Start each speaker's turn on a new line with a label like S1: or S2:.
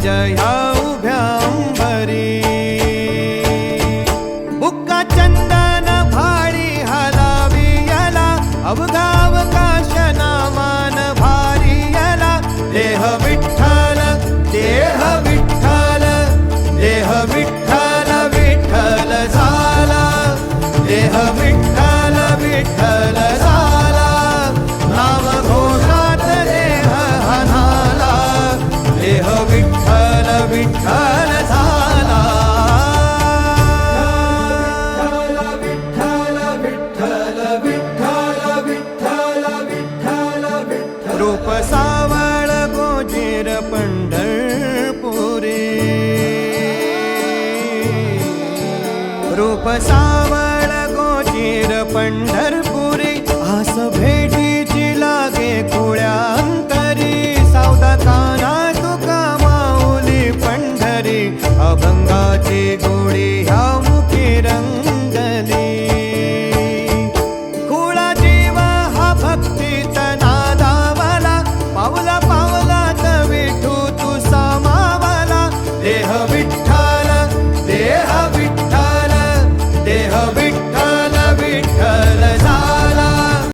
S1: ह्या उभ्या अंबरी बुक्का चंदन भाळी हलावी याला अवघा अवकाश नामान भारी याला देह विठ्ठल देह विठ्ठल देह विठ्ठल विठ्ठल झाला देह विठ्ठल विठ्ठल झाला नाम घोषात देह हनाला देह विठ्ठल विठ्ठल झाला विठ्ठल विठ्ठल विठ्ठल विठ्ठल विठ्ठल विठ्ठल रूप सावळ गोजीर पंढरपुरी रूप सावळ गोजीर पंढरपुरी